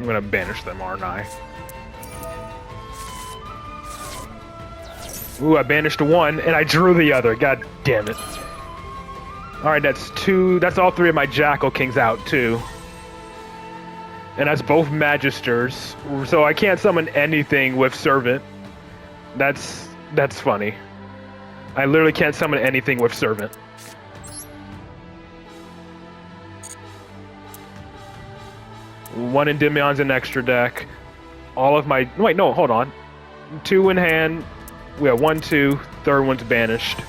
I'm gonna banish them, aren't I? Ooh, I banished one, and I drew the other. God damn it. Alright, that's two. That's all three of my Jackal Kings out, too. And that's both Magisters. So I can't summon anything with Servant. That's funny. I literally can't summon anything with Servant. One Endymion's an extra deck. All of my... Wait, no, hold on. Two in hand. We have 1, 2. Third one's banished.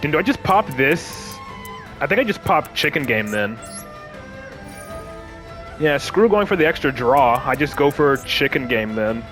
And do I just pop this? I think I just popped Chicken Game then. Yeah, screw going for the extra draw. I just go for Chicken Game then.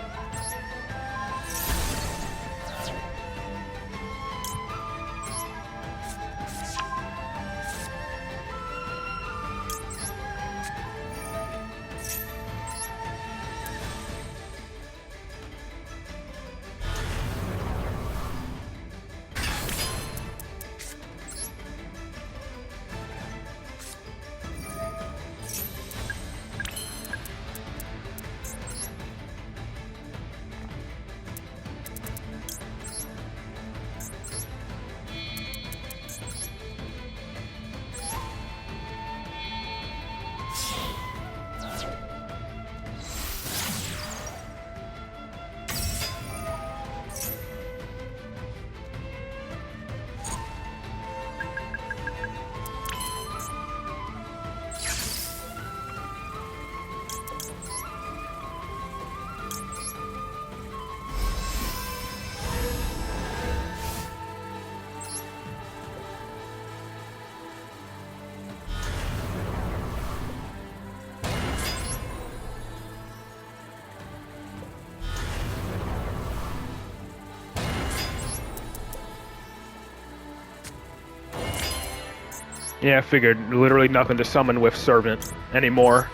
Yeah, I figured. Literally nothing to summon with Servant anymore.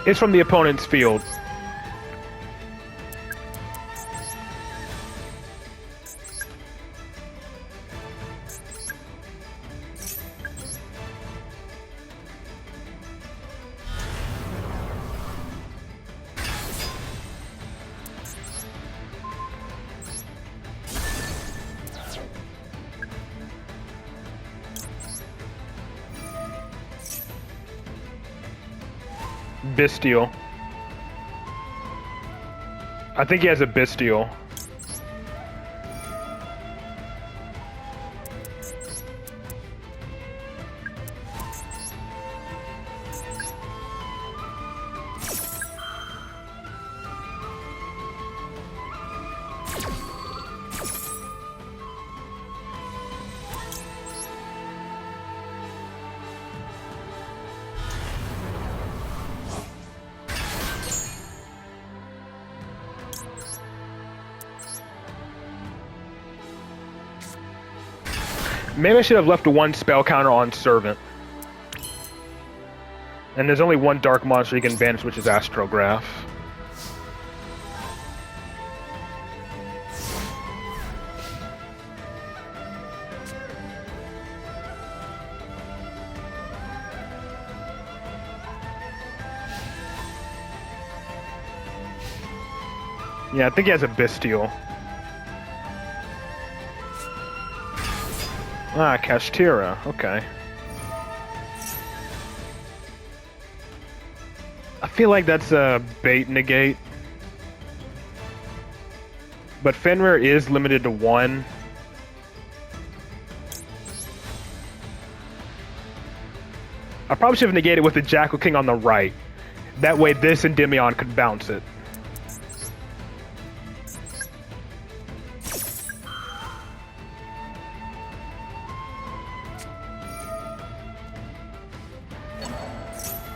It's from the opponent's field. Bestial. I think he has a Bestial. Maybe I should have left one spell counter on Servant. And there's only one dark monster you can banish, which is Astrograph. Yeah, I think he has a Bestial. Ah, Kashtira. Okay. I feel like that's a bait negate. But Fenrir is limited to 1. I probably should have negated with the Jackal King on the right. That way this Endymion could bounce it.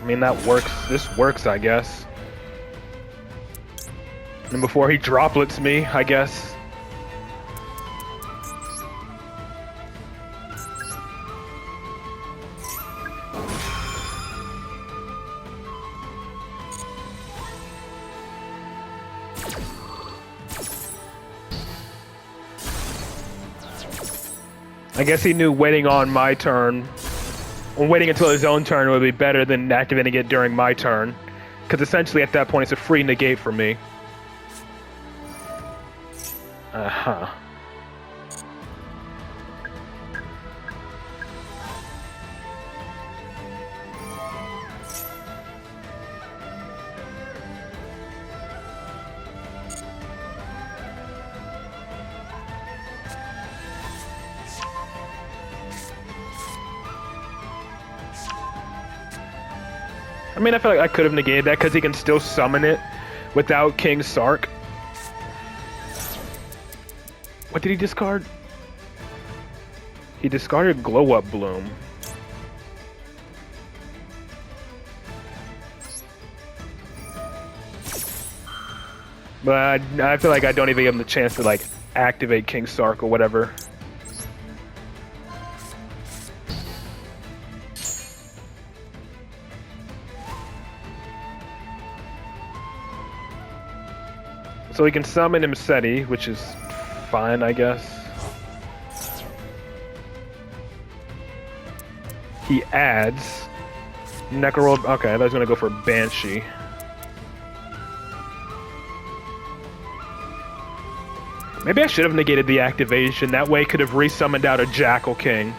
I mean, that works. This works, I guess. And before he droplets me, I guess. I guess he knew waiting on my turn, or waiting until his own turn would be better than activating it during my turn. Because essentially at that point it's a free negate for me. Uh-huh. I mean, I feel like I could have negated that because he can still summon it without King Sark. What did he discard? He discarded Glow Up Bloom. But I feel like I don't even give him the chance to like activate King Sark or whatever. So he can summon Imseti, which is fine, I guess. He adds Necro. Okay, I was gonna go for Banshee. Maybe I should have negated the activation. That way, could have resummoned out a Jackal King.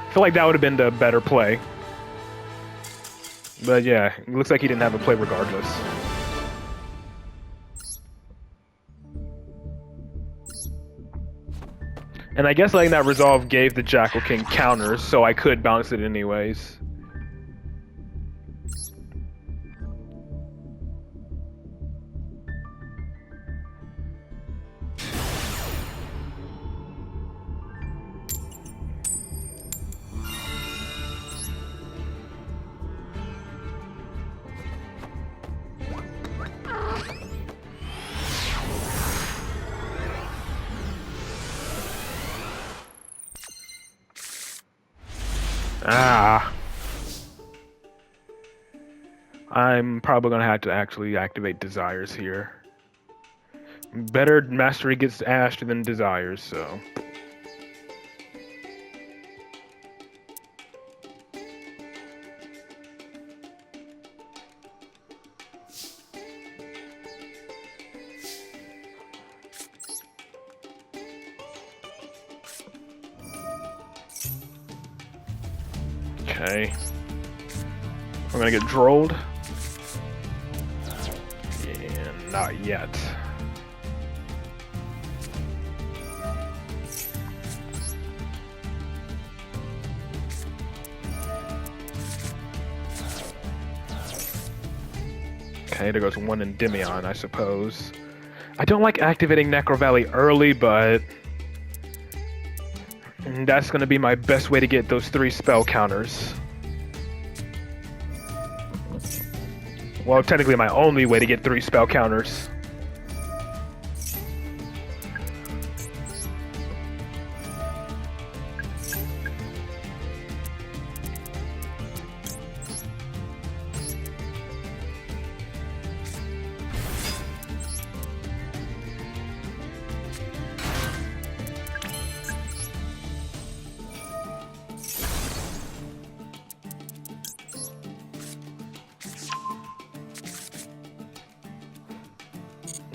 I feel like that would have been the better play. But yeah, it looks like he didn't have a play regardless. And I guess letting that resolve gave the Jackal King counters, so I could bounce it anyways. Ah. I'm probably gonna have to actually activate Desires here. Better Mastery gets ashed than Desires, so. Okay. I'm gonna get drolled. And not yet. Okay, there goes one Endymion, I suppose. I don't like activating Necro Valley early, but that's going to be my best way to get those 3 spell counters. Well, technically my only way to get 3 spell counters.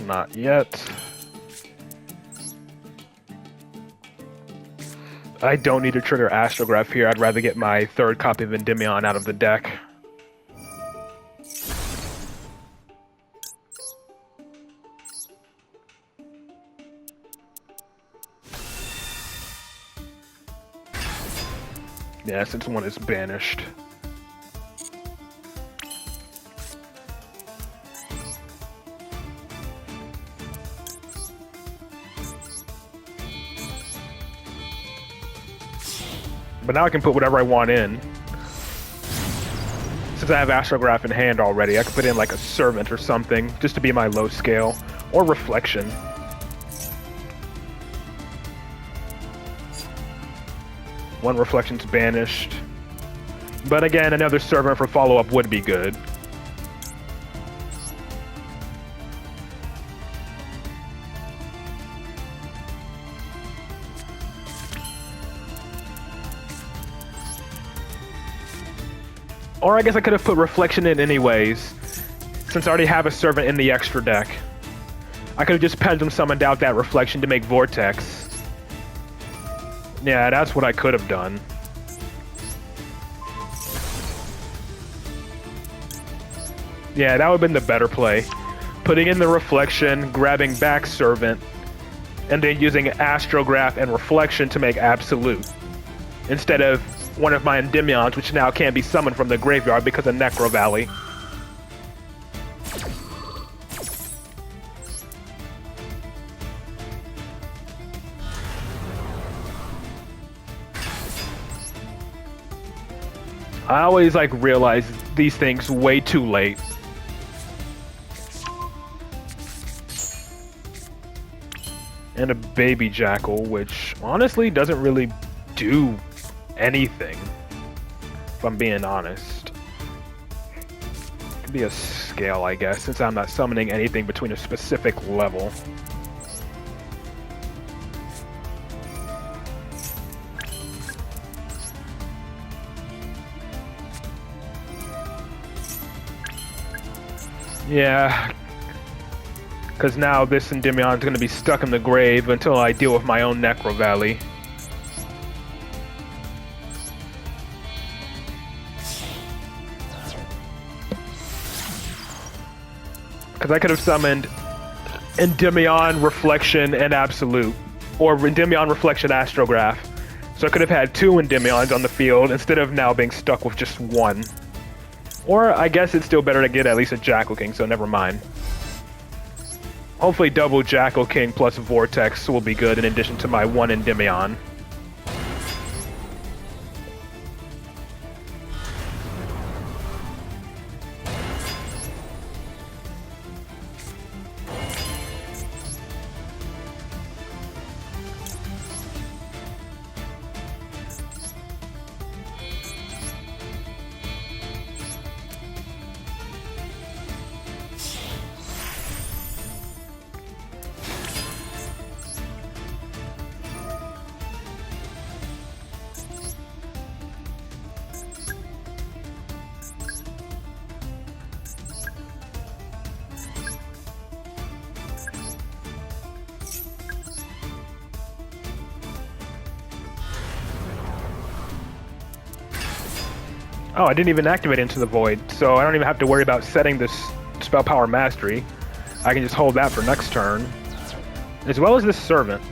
Not yet. I don't need to trigger Astrograph here. I'd rather get my 3rd copy of Endymion out of the deck. Yeah, since one is banished. But now I can put whatever I want in. Since I have Astrograph in hand already, I can put in like a Servant or something, just to be my low scale. Or Reflection. One Reflection's banished. But again, another Servant for follow-up would be good. Or I guess I could have put Reflection in anyways, since I already have a Servant in the extra deck. I could have just Pendulum Summoned out that Reflection to make Vortex. Yeah, that's what I could have done. Yeah, that would have been the better play. Putting in the Reflection, grabbing back Servant, and then using Astrograph and Reflection to make Absolute. Instead of one of my Endymions, which now can't be summoned from the graveyard because of Necro Valley. I always realize these things way too late. And a Baby Jackal, which honestly doesn't really do anything, if I'm being honest. Could be a scale, I guess, since I'm not summoning anything between a specific level. Yeah, because now this Endymion is going to be stuck in the grave until I deal with my own Necro Valley. Because I could have summoned Endymion, Reflection, and Absolute. Or Endymion, Reflection, Astrograph. So I could have had 2 Endymions on the field instead of now being stuck with just 1. Or I guess it's still better to get at least a Jackal King, so never mind. Hopefully double Jackal King plus Vortex will be good in addition to my 1 Endymion. Oh, I didn't even activate Into the Void, so I don't even have to worry about setting this Spell Power Mastery. I can just hold that for next turn. As well as this Servant.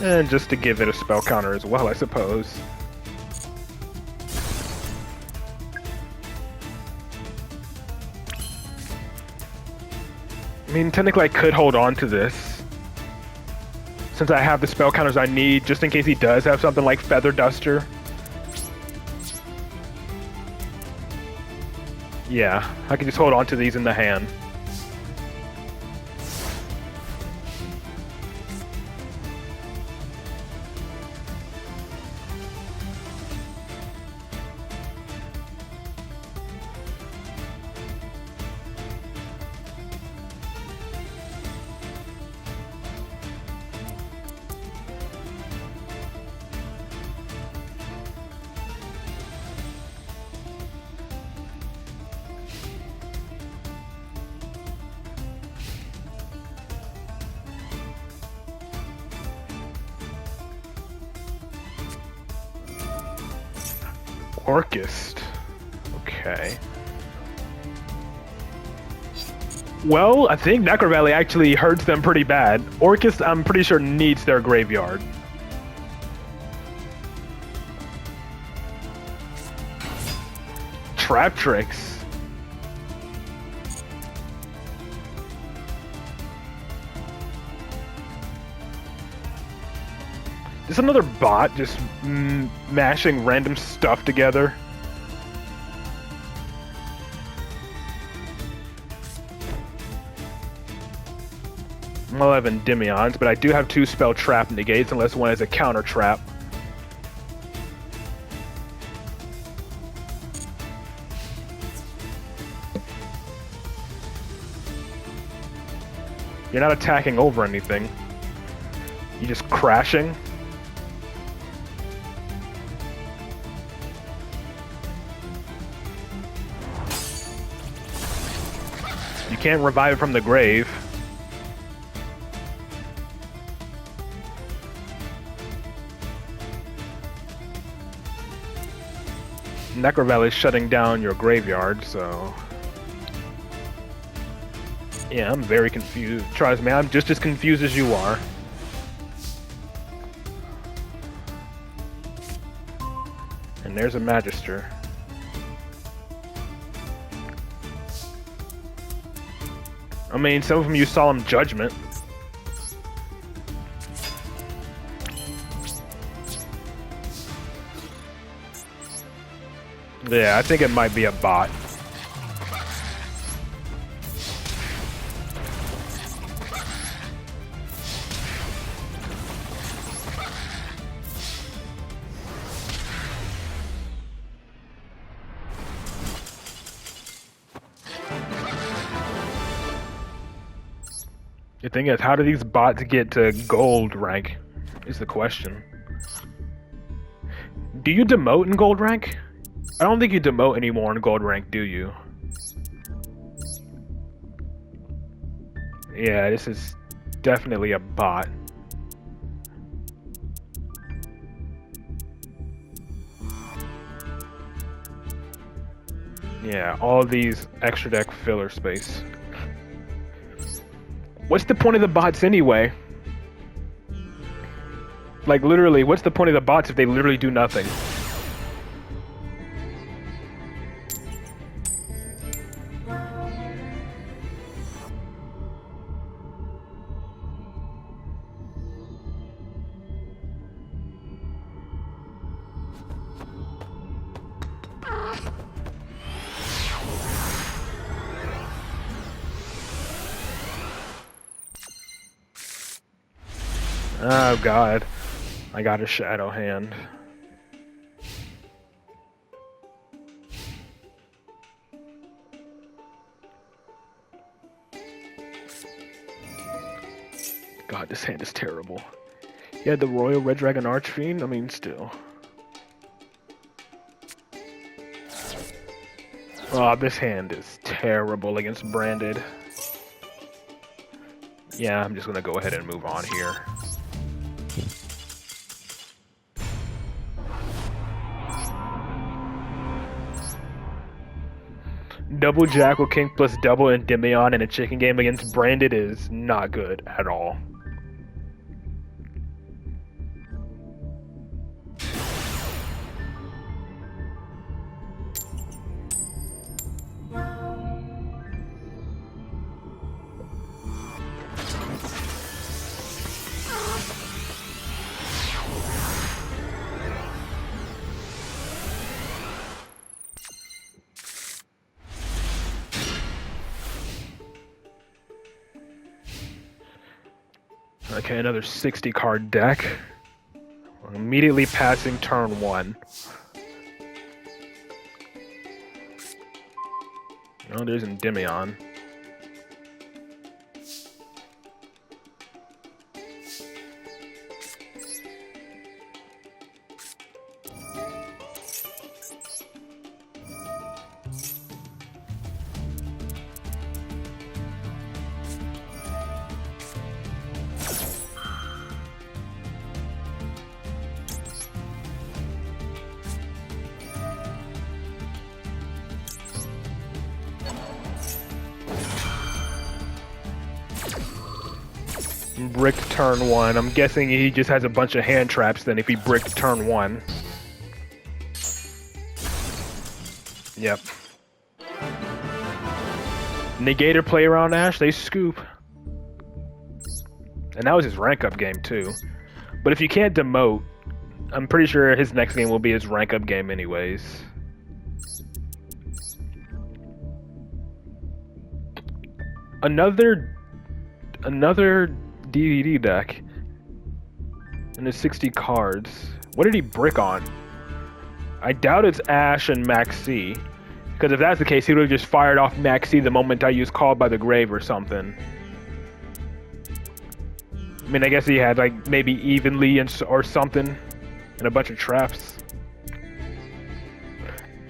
And just to give it a spell counter as well, I suppose. I mean, technically I could hold on to this, since I have the spell counters I need, just in case he does have something like Feather Duster. Yeah, I can just hold on to these in the hand. Orchist. Okay. Well, I think Necro Valley actually hurts them pretty bad. Orchist, I'm pretty sure, needs their graveyard. Trap Tricks. Just another bot just mashing random stuff together. I'll have Endymions, but I do have 2 spell trap negates unless one is a counter trap. You're not attacking over anything. You're just crashing. You can't revive it from the grave. Necrovalley is shutting down your graveyard, so... Yeah, I'm very confused. Trust me, I'm just as confused as you are. And there's a Magister. I mean, some of them use Solemn Judgment. Yeah, I think it might be a bot. The thing is, how do these bots get to gold rank? Is the question. Do you demote in gold rank? I don't think you demote anymore in gold rank, do you? Yeah, this is definitely a bot. Yeah, all these extra deck filler space. What's the point of the bots anyway? Like, literally, what's the point of the bots if they literally do nothing? Oh god, I got a shadow hand. God, this hand is terrible. Yeah, the Royal Red Dragon Archfiend, I mean, still. Oh, this hand is terrible against Branded. Yeah, I'm just gonna go ahead and move on here. Double Jackal King plus double Endymion in a chicken game against Branded is not good at all. Okay, another 60 card deck. We're immediately passing turn 1. Oh, there's Endymion. Bricked turn 1. I'm guessing he just has a bunch of hand traps then if he bricked turn 1. Yep. Negator play around Ash, they scoop. And that was his rank up game too. But if you can't demote, I'm pretty sure his next game will be his rank up game anyways. another DVD deck. And there's 60 cards. What did he brick on? I doubt it's Ash and Max C. Because if that's the case, he would have just fired off Max C the moment I used Called by the Grave or something. I mean, I guess he had like maybe Evenly or something. And a bunch of traps.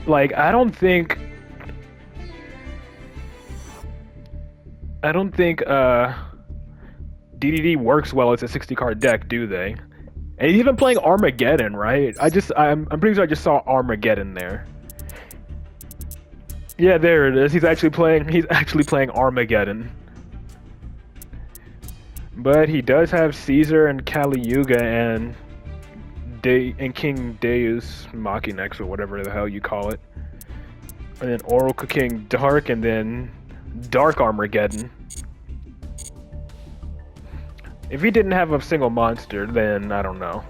Like, I don't think DDD works well as a 60 card deck, do they? And he's even playing Armageddon, right? I'm pretty sure I just saw Armageddon there. Yeah, there it is. He's actually playing Armageddon. But he does have Caesar and Kali Yuga and King Deus Machinex or whatever the hell you call it. And then Oracle King Dark and then Dark Armageddon. If he didn't have a single monster, then I don't know.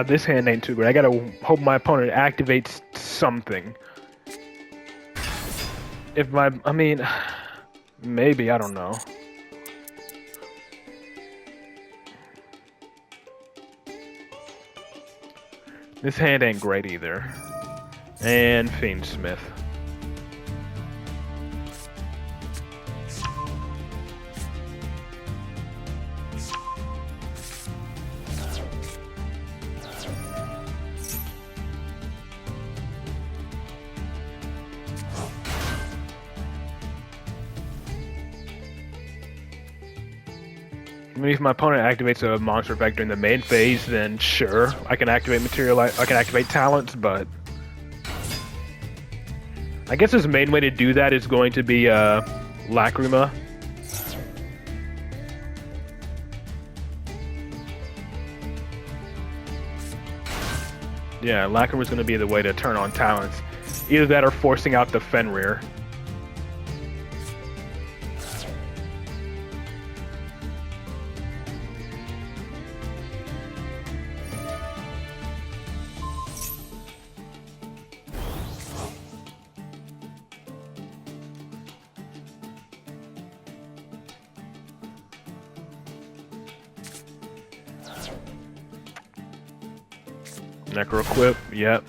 This hand ain't too good. I gotta hope my opponent activates something. I mean, maybe, I don't know. This hand ain't great either. And Fiendsmith. I mean, if my opponent activates a monster effect during the main phase, then sure, I can activate talents, but I guess his main way to do that is going to be Lacrima. Yeah, Lacrima's going to be the way to turn on talents. Either that or forcing out the Fenrir. Necro equip, yep.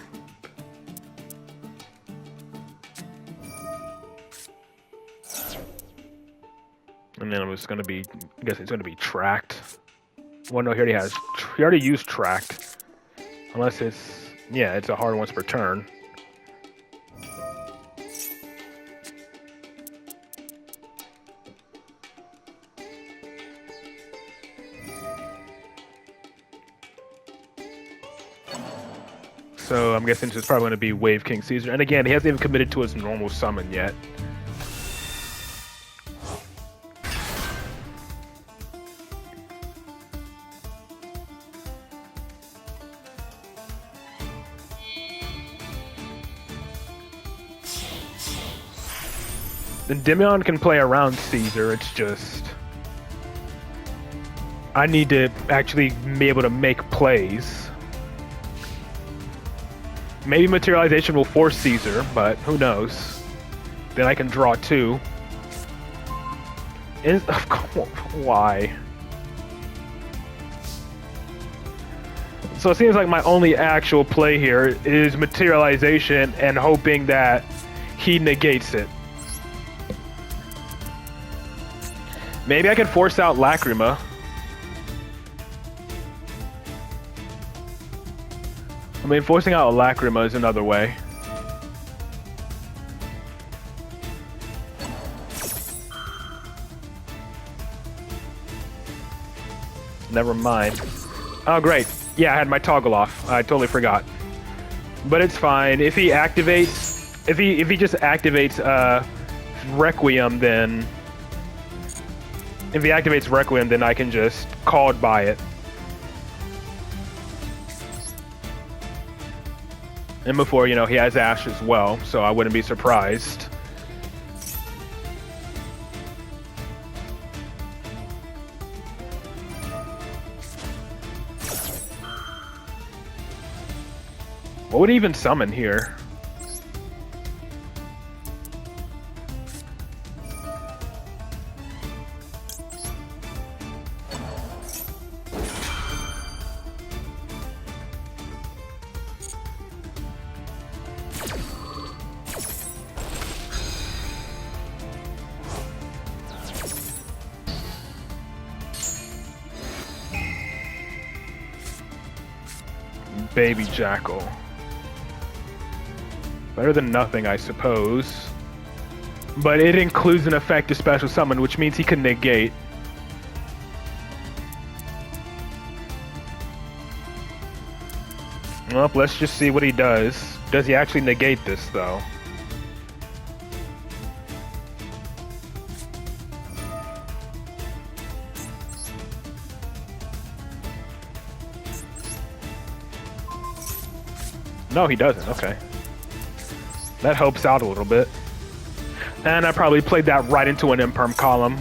And then it's gonna be, I guess it's gonna be tracked. Well, no, he already used tracked. Unless it's a hard once per turn. So I'm guessing it's probably going to be Wave King Caesar. And again, he hasn't even committed to his normal summon yet. Endymion can play around Caesar, it's just I need to actually be able to make plays. Maybe Materialization will force Caesar, but who knows. Then I can draw two. Why? So it seems like my only actual play here is Materialization and hoping that he negates it. Maybe I can force out Lacrima. I mean, forcing out a Lacrima is another way. Never mind. Oh, great. Yeah, I had my toggle off. I totally forgot. But it's fine. If he activates... If he just activates, Requiem, then... If he activates Requiem, then I can just called by it. And before, you know, he has Ash as well, so I wouldn't be surprised. What would he even summon here? Baby Jackal. Better than nothing, I suppose. But it includes an effect to special summon, which means he can negate. Well, let's just see what he does. Does he actually negate this, though? No, he doesn't. Okay. That helps out a little bit. And I probably played that right into an imperm column.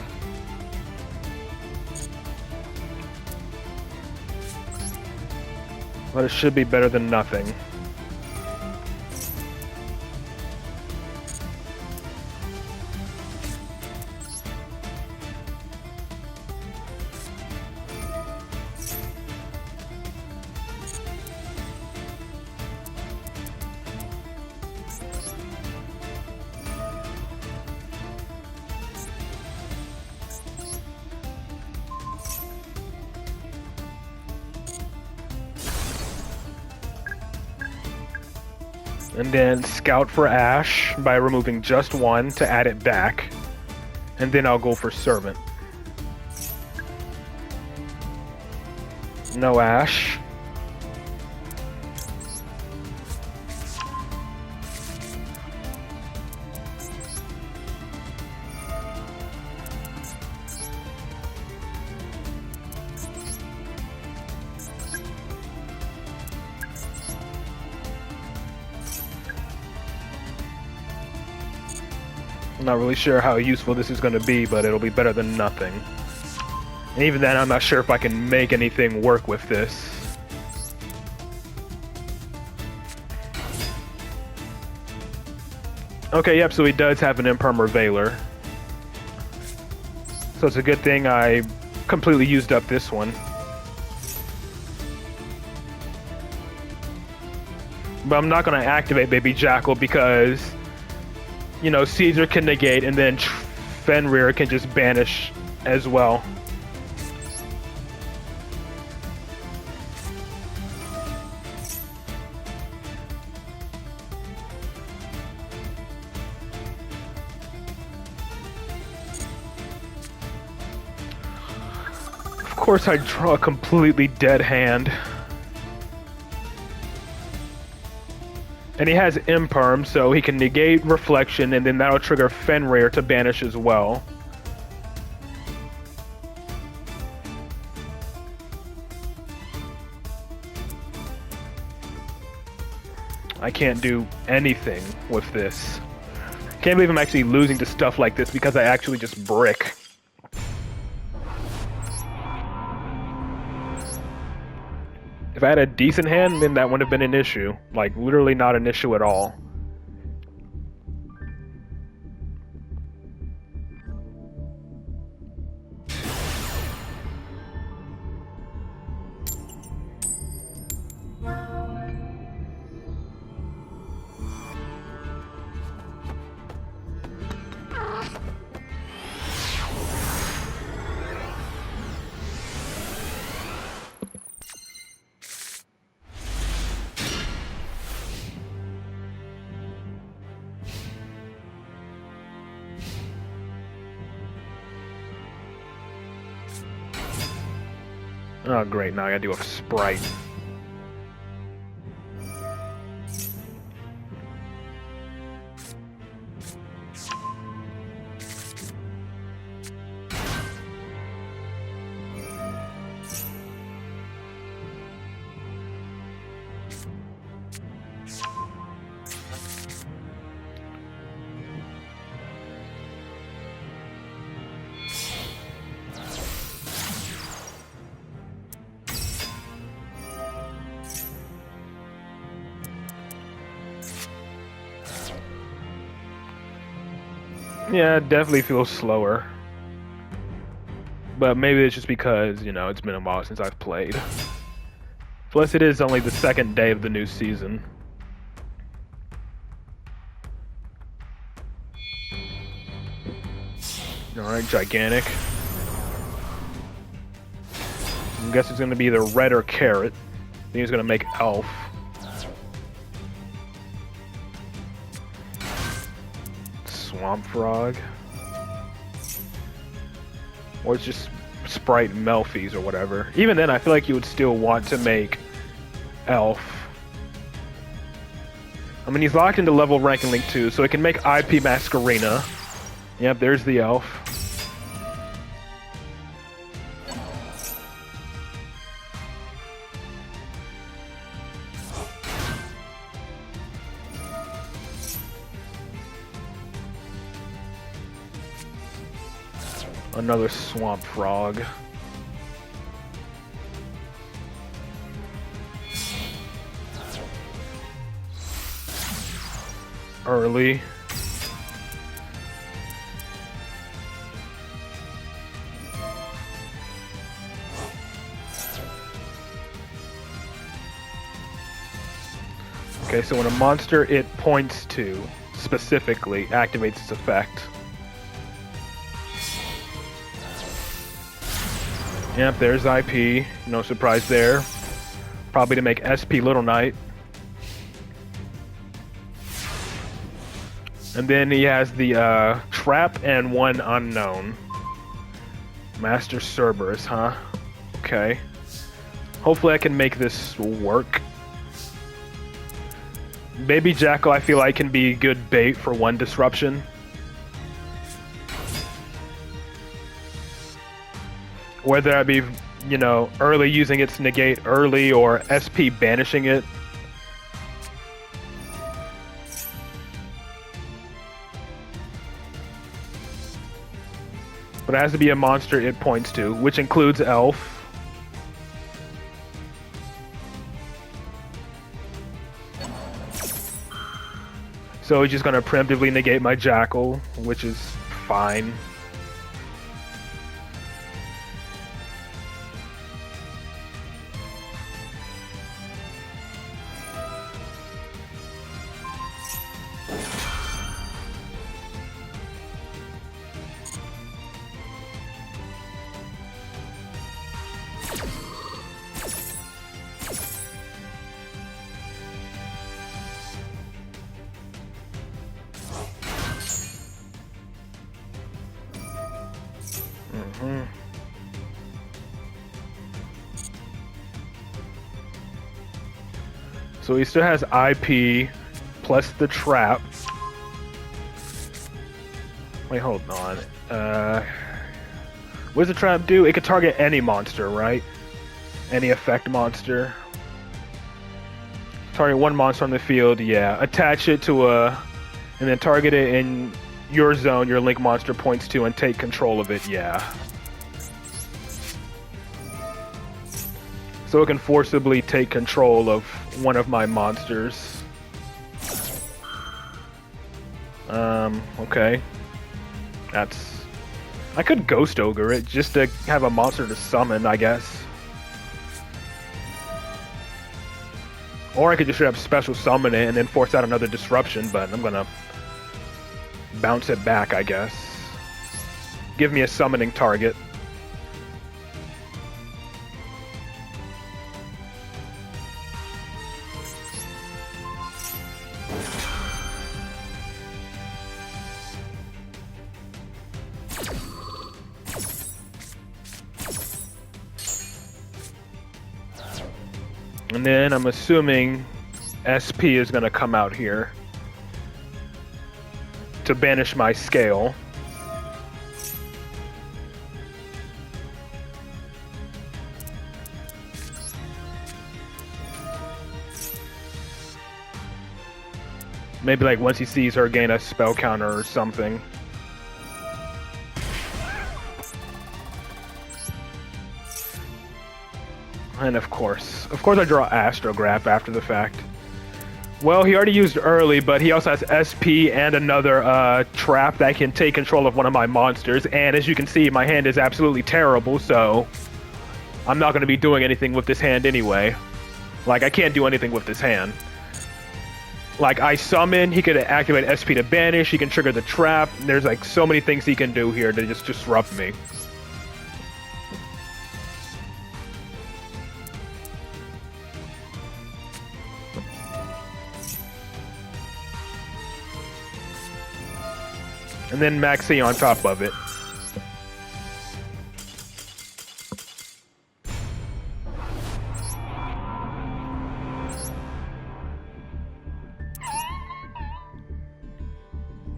But it should be better than nothing. And then scout for Ash by removing just one to add it back. And then I'll go for Servant. No Ash. I'm not really sure how useful this is going to be, but it'll be better than nothing. And even then, I'm not sure if I can make anything work with this. Okay, yep, so he does have an Impermer Veiler. So it's a good thing I completely used up this one. But I'm not going to activate Baby Jackal because... you know, Caesar can negate, and then Fenrir can just banish as well. Of course, I draw a completely dead hand. And he has Imperm, so he can negate Reflection, and then that'll trigger Fenrir to banish as well. I can't do anything with this. Can't believe I'm actually losing to stuff like this because I actually just brick. If I had a decent hand, then that wouldn't have been an issue. Like, literally not an issue at all. Oh, great. Now I gotta do a sprite. Yeah, it definitely feels slower. But maybe it's just because, you know, it's been a while since I've played. Plus, it is only the second day of the new season. Alright, gigantic. I guess it's going to be either red or carrot. I think he's going to make elf. Swamp frog. Or it's just sprite Melfies or whatever. Even then, I feel like you would still want to make elf. I mean, he's locked into level ranking link 2, so it can make IP Masquerena. Yep, there's the elf. Another swamp frog. Early. Okay, so when a monster it points to specifically activates its effect. Yep, there's IP. No surprise there. Probably to make SP Little Knight. And then he has the trap and one unknown. Master Cerberus, huh? Okay. Hopefully I can make this work. Baby Jackal I feel like can be good bait for one disruption. Whether that be, you know, early using its negate early or SP banishing it. But it has to be a monster it points to, which includes elf. So he's just gonna preemptively negate my Jackal, which is fine. So he still has IP plus the trap. Wait, hold on. What does the trap do? It could target any monster, right? Any effect monster. Target one monster on the field, yeah. Attach it to a... and then target it in your zone your link monster points to and take control of it, yeah. So it can forcibly take control of one of my monsters. Okay. That's... I could Ghost Ogre it just to have a monster to summon, I guess. Or I could just straight up special summon it and then force out another disruption, but I'm gonna bounce it back, I guess. Give me a summoning target. And then I'm assuming SP is going to come out here to banish my scale. Maybe like once he sees her gain a spell counter or something. And of course I draw Astrograph after the fact. Well, he already used early, but he also has SP and another trap that can take control of one of my monsters. And as you can see, my hand is absolutely terrible, so I'm not going to be doing anything with this hand anyway. Like, I can't do anything with this hand. Like, I summon, he could activate SP to banish, he can trigger the trap. There's like so many things he can do here to just disrupt me. And then Maxi on top of it.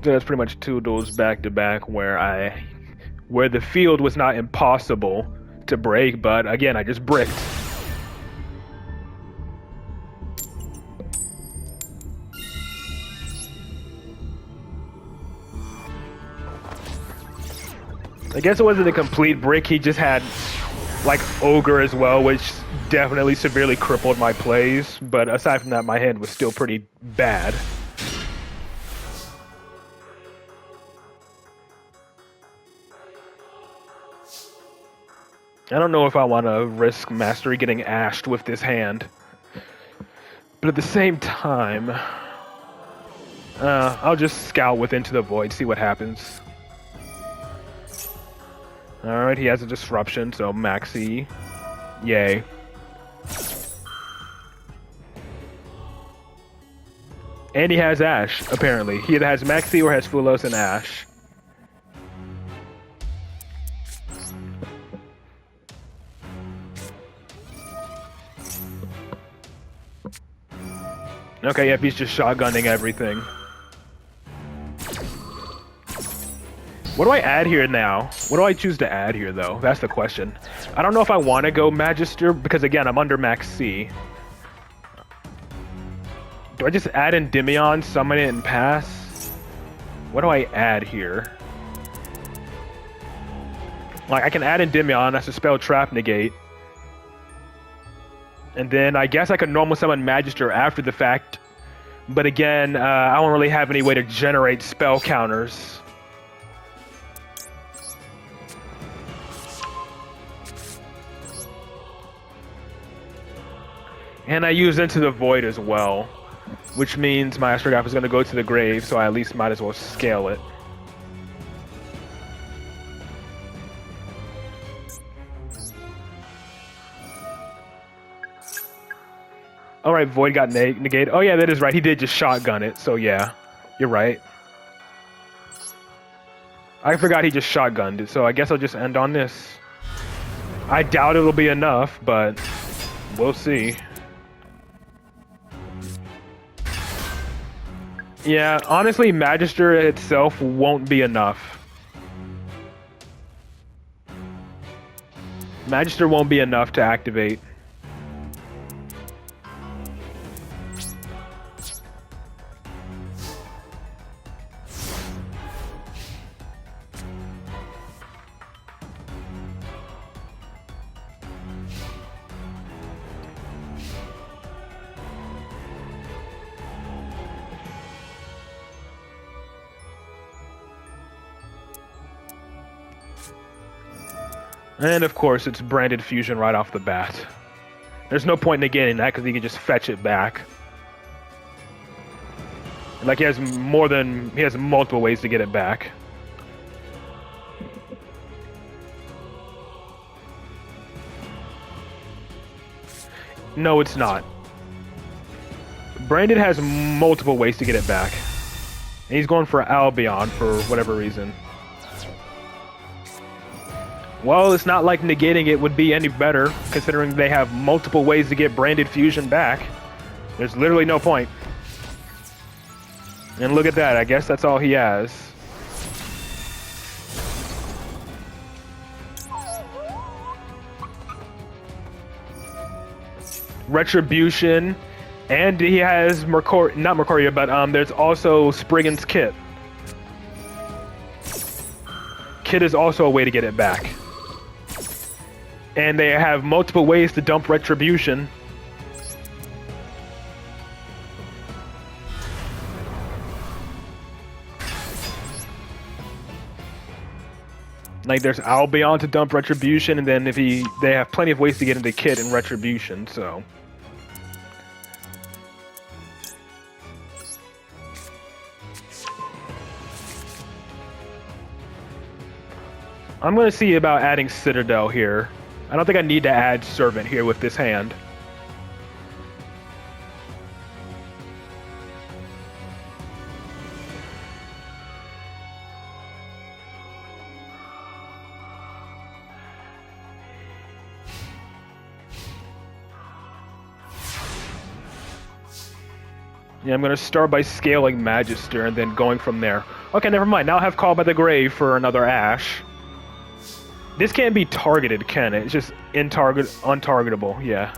So that's pretty much 2 duels back to back where the field was not impossible to break, but again, I just bricked. I guess it wasn't a complete brick, he just had like Ogre as well, which definitely severely crippled my plays, but aside from that, my hand was still pretty bad. I don't know if I want to risk Mastery getting ashed with this hand. But at the same time, I'll just scout with Into the Void, see what happens. Alright, he has a disruption, so Maxi. Yay. And he has Ash, apparently. He either has Maxi or has Fulos and Ash. Okay, yep, he's just shotgunning everything. What do I add here now? What do I choose to add here, though? That's the question. I don't know if I want to go Magister, because again, I'm under Max C. Do I just add Endymion, summon it, and pass? What do I add here? Like, I can add Endymion, that's a spell Trap Negate. And then I guess I could normal summon Magister after the fact. But again, I don't really have any way to generate spell counters. And I use Into the Void as well, which means my Astrograph is going to go to the grave, so I at least might as well scale it. Alright, Void got negated. Oh yeah, that is right, he did just shotgun it, so yeah, you're right. I forgot he just shotgunned it, so I guess I'll just end on this. I doubt it'll be enough, but we'll see. Yeah, honestly, Magister itself won't be enough. Magister won't be enough to activate. And of course, it's branded fusion right off the bat. There's no point in negating that because he can just fetch it back. Like he has multiple ways to get it back. No, it's not. Branded has multiple ways to get it back. And he's going for Albion for whatever reason. Well, it's not like negating it would be any better, considering they have multiple ways to get branded fusion back. There's literally no point. And look at that, I guess that's all he has. Retribution, and he has not Mercuria, but there's also Spriggan's Kit. Kit is also a way to get it back. And they have multiple ways to dump Retribution. Like there's Albion to dump Retribution, and then they have plenty of ways to get into Kit and Retribution, so. I'm gonna see about adding Citadel here. I don't think I need to add Servant here with this hand. Yeah, I'm gonna start by scaling Magister and then going from there. Okay, never mind. Now I have Call by the Grave for another Ash. This can't be targeted, can it? It's just untargetable, yeah.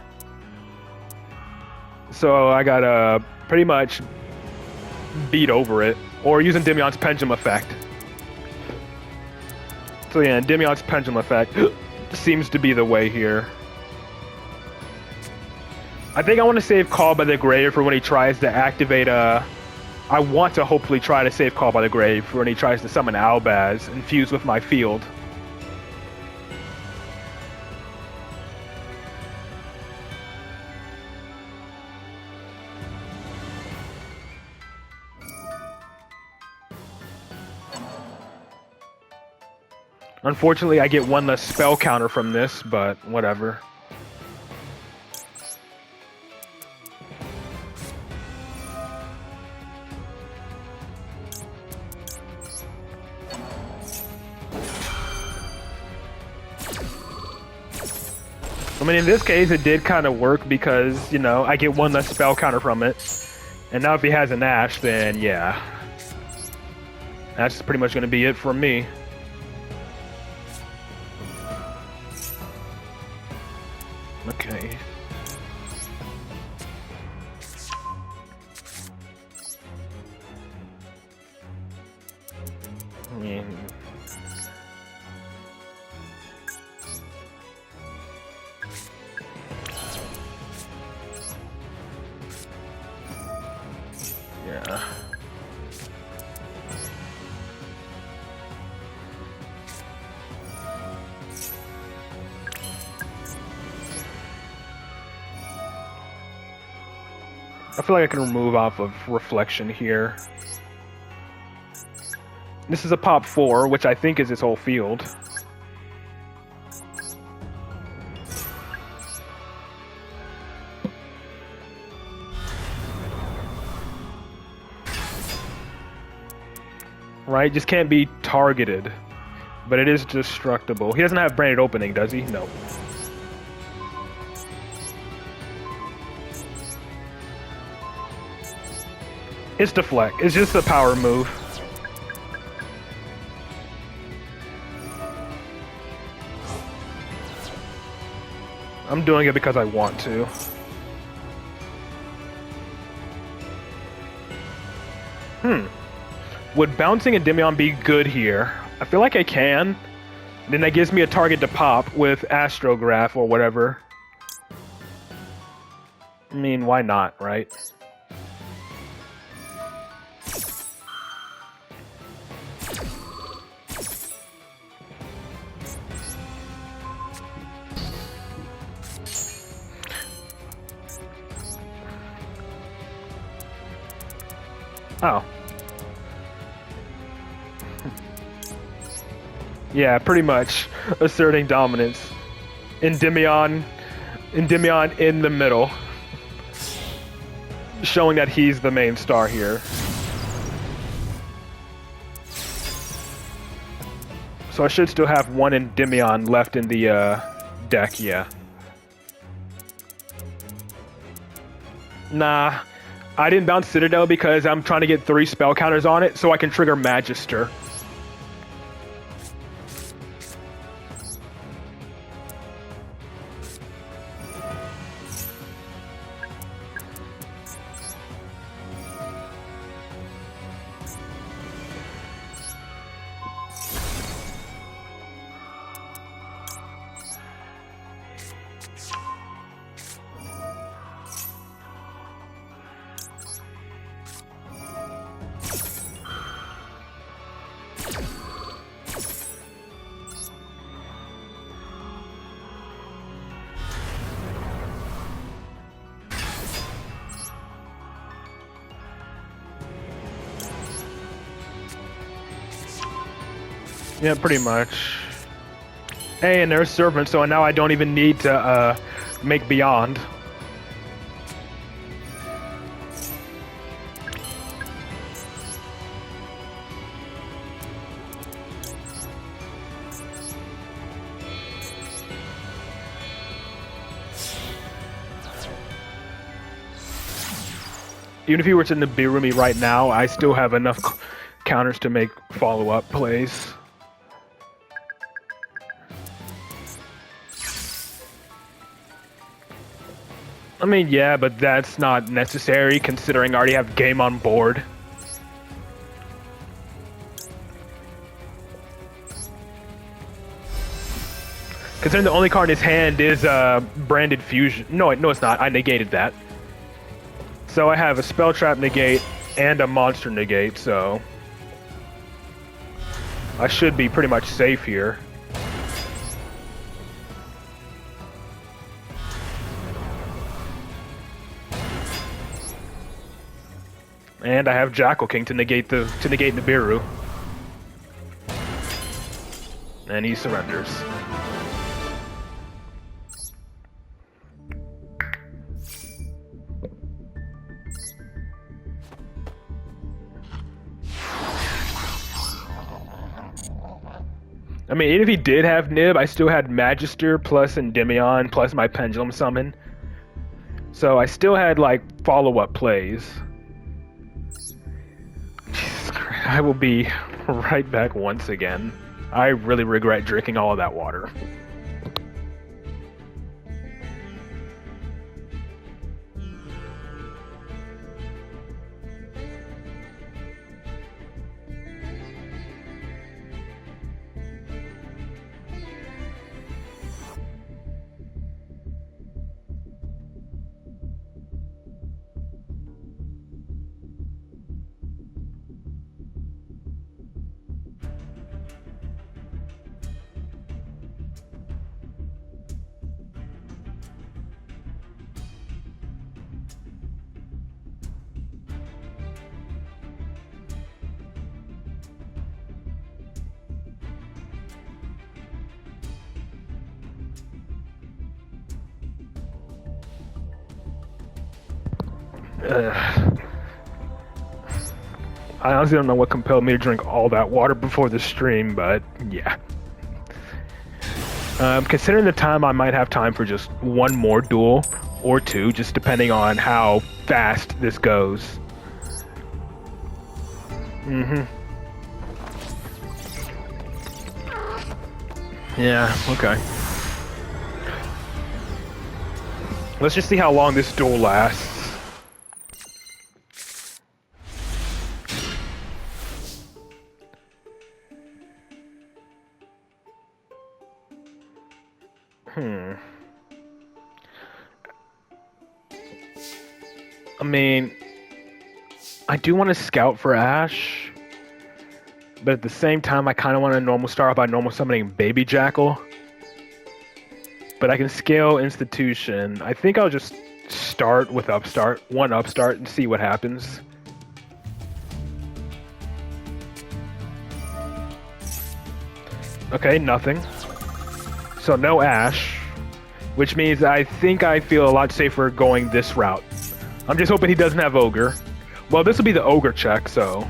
So I gotta pretty much beat over it, or use Endymion's Pendulum Effect. So yeah, Endymion's Pendulum Effect seems to be the way here. I think I want to save Call by the Grave for when he tries to activate I want to hopefully try to save Call by the Grave for when he tries to summon Albaz and fuse with my field. Unfortunately, I get one less spell counter from this, but whatever. I mean, in this case, it did kind of work because, you know, I get one less spell counter from it. And now if he has an Ash, then yeah. That's pretty much going to be it for me. Okay. I mean... yeah. I feel like I can remove off of Reflection here. This is a pop 4, which I think is its whole field. Right? Just can't be targeted. But it is destructible. He doesn't have branded opening, does he? No. It's deflect. It's just a power move. I'm doing it because I want to. Would bouncing Endymion be good here? I feel like I can. Then that gives me a target to pop with Astrograph or whatever. I mean, why not, right? Oh. Yeah, pretty much asserting dominance. Endymion in the middle. Showing that he's the main star here. So I should still have one Endymion left in the deck, yeah. Nah, I didn't bounce Citadel because I'm trying to get 3 spell counters on it so I can trigger Magister. Yeah, pretty much. Hey, and there's Servant, so now I don't even need to make Beyond. Even if he were to Nibiru me right now, I still have enough counters to make follow-up plays. I mean, yeah, but that's not necessary considering I already have game on board. Considering the only card in his hand is Branded Fusion. No, it's not. I negated that. So I have a Spell Trap negate and a Monster negate, so I should be pretty much safe here. And I have Jackal King to negate Nibiru. And he surrenders. I mean, even if he did have Nib, I still had Magister plus Endymion plus my Pendulum Summon. So I still had, like, follow-up plays. Jesus Christ, I will be right back once again. I really regret drinking all of that water. I honestly don't know what compelled me to drink all that water before the stream, but yeah. Considering the time, I might have time for just one more duel or two, just depending on how fast this goes. Yeah, okay. Let's just see how long this duel lasts. I mean, I do want to scout for Ash, but at the same time, I kind of want to start off by normal summoning Baby Jackal. But I can scale Institution. I think I'll just start with one Upstart, and see what happens. Okay, nothing. So no Ash, which means I think I feel a lot safer going this route. I'm just hoping he doesn't have Ogre. Well, this will be the Ogre check, so...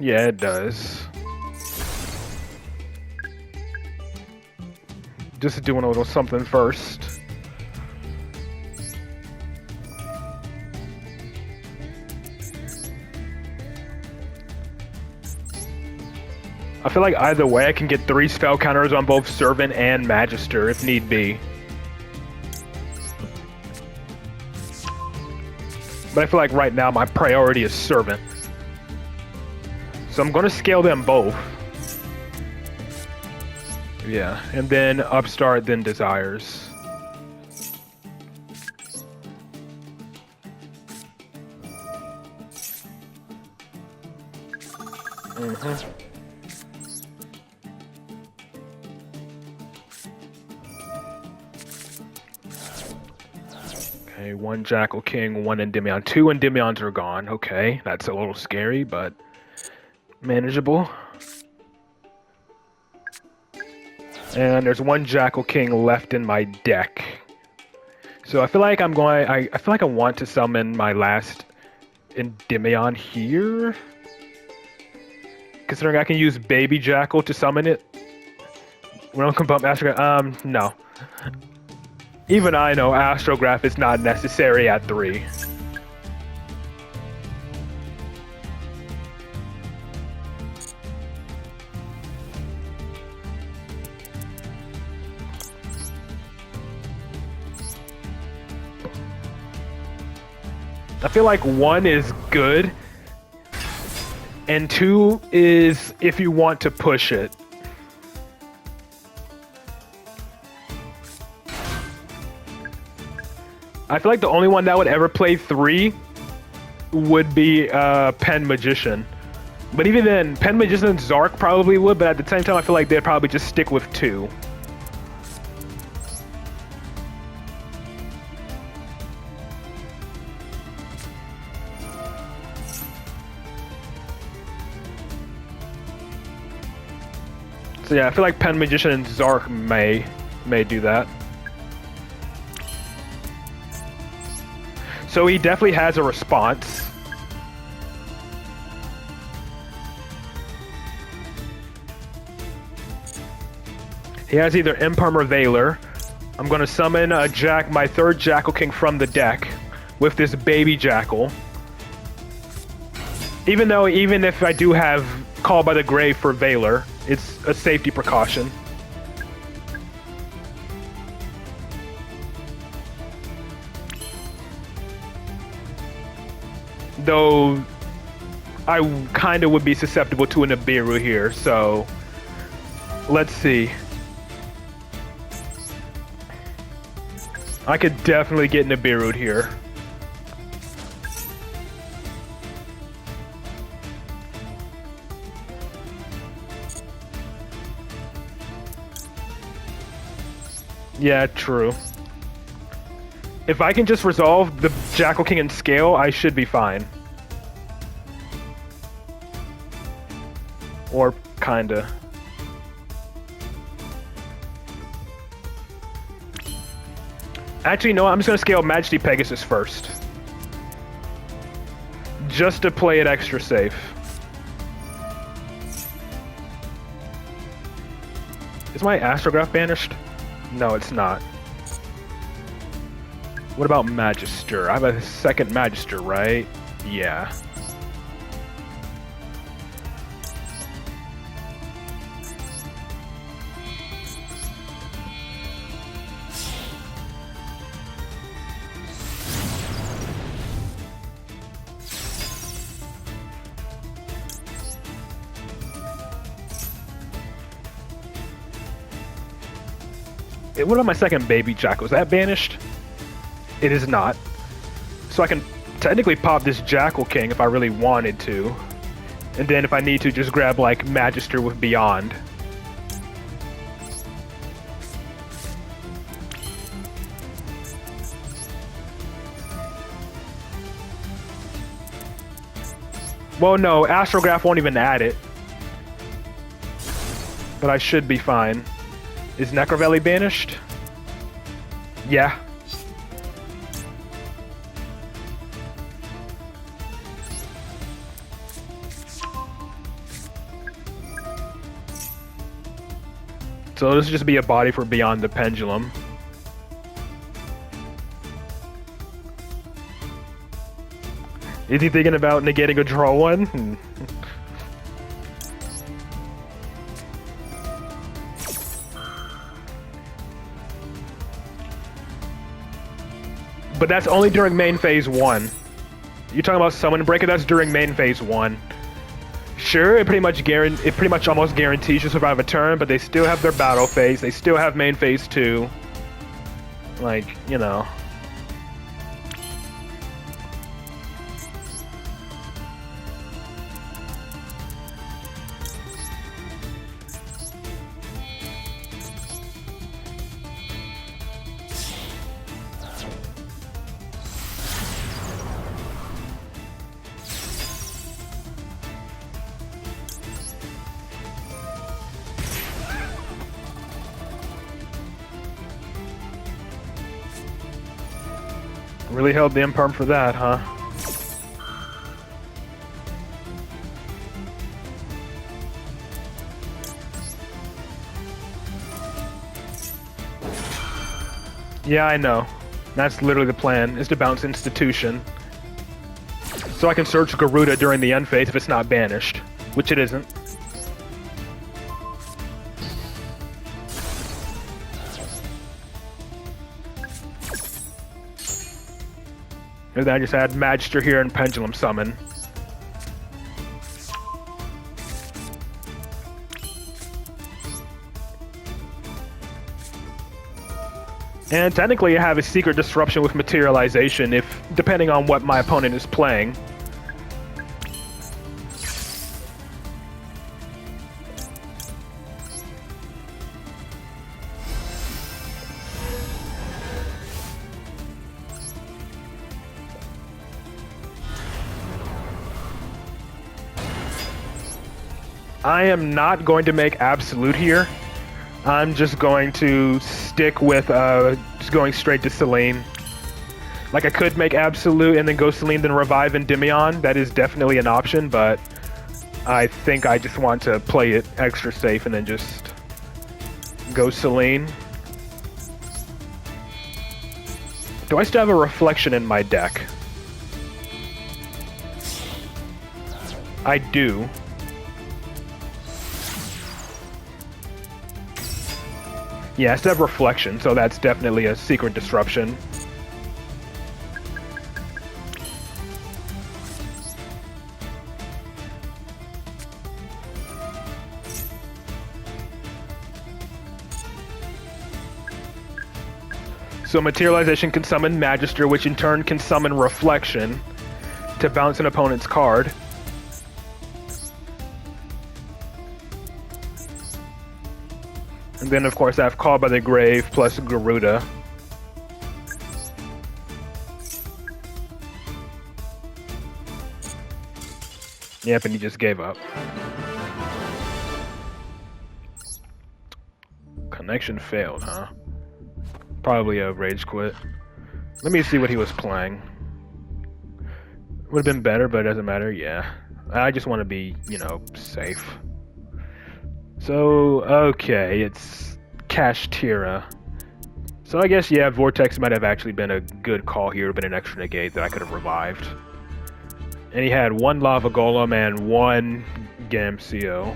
Yeah, it does. Just doing a little something first. I feel like either way I can get 3 spell counters on both Servant and Magister if need be. But I feel like right now my priority is Servant. So I'm going to scale them both. Yeah, and then Upstart, then Desires. Okay, 1 Jackal King, 1 Endymion. 2 Endymions are gone. Okay, that's a little scary, but manageable. And there's 1 Jackal King left in my deck. So I feel like I feel like I want to summon my last Endymion here. Considering I can use Baby Jackal to summon it. When I'm bump Astrograph, no. Even I know Astrograph is not necessary at 3. I feel like 1 is good, and 2 is if you want to push it. I feel like the only one that would ever play 3 would be Pen Magician. But even then, Pen Magician and Zark probably would, but at the same time I feel like they'd probably just stick with 2. So yeah, I feel like Pen Magician and Zark may do that. So he definitely has a response. He has either Imperm or Valor. I'm gonna summon my 3rd Jackal King from the deck with this Baby Jackal. Even if I do have Call by the Grave for Valor, it's a safety precaution. Though I kind of would be susceptible to a Nibiru here, so let's see. I could definitely get Nibiru'd here. Yeah, true. If I can just resolve the Jackal King and scale, I should be fine. Or kinda. Actually, no, I'm just gonna scale Majesty Pegasus first. Just to play it extra safe. Is my Astrograph banished? No, it's not. What about Magister? I have a 2nd Magister, right? Yeah. What about my 2nd Baby Jackal? Is that banished? It is not. So I can technically pop this Jackal King if I really wanted to. And then if I need to, just grab like Magister with Beyond. Well, no, Astrograph won't even add it. But I should be fine. Is Necrovelli banished? Yeah. So this will just be a body for Beyond the Pendulum. Is he thinking about negating a draw one? But that's only during main phase 1. You're talking about Summon Breaker, that's during main phase 1. Sure, it pretty much almost guarantees you survive a turn, but they still have their battle phase, they still have main phase 2. Like, you know. Really held the imperm for that, huh? Yeah, I know. That's literally the plan, is to bounce Institution. So I can search Garuda during the end phase if it's not banished, which it isn't. And then I just add Magister here and Pendulum Summon. And technically I have a Secret Disruption with Materialization if, depending on what my opponent is playing. I am not going to make Absolute here. I'm just going to stick with just going straight to Selene. Like, I could make Absolute and then go Selene, then revive Endymion. That is definitely an option, but I think I just want to play it extra safe and then just go Selene. Do I still have a Reflection in my deck? I do. Yeah, I still have Reflection, so that's definitely a Secret Disruption. So Materialization can summon Magister, which in turn can summon Reflection to bounce an opponent's card. And then, of course, I have Called by the Grave plus Garuda. Yep, and he just gave up. Connection failed, huh? Probably a rage quit. Let me see what he was playing. Would have been better, but it doesn't matter, yeah. I just want to be, you know, safe. So, okay, it's Kashtira. So I guess, yeah, Vortex might have actually been a good call here, been an extra negate that I could have revived. And he had one Lava Golem and one Gamseo.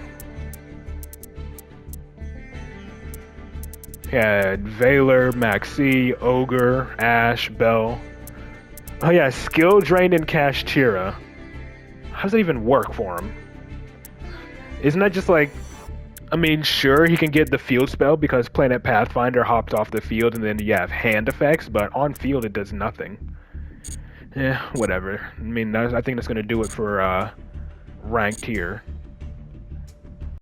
He had Veiler, Maxi, Ogre, Ash, Bell. Oh yeah, Skill Drained in Kashtira. How does that even work for him? Isn't that just like... I mean, sure, he can get the field spell because Planet Pathfinder hopped off the field and then you have hand effects, but on field it does nothing. Yeah, whatever. I mean, I think that's going to do it for ranked here.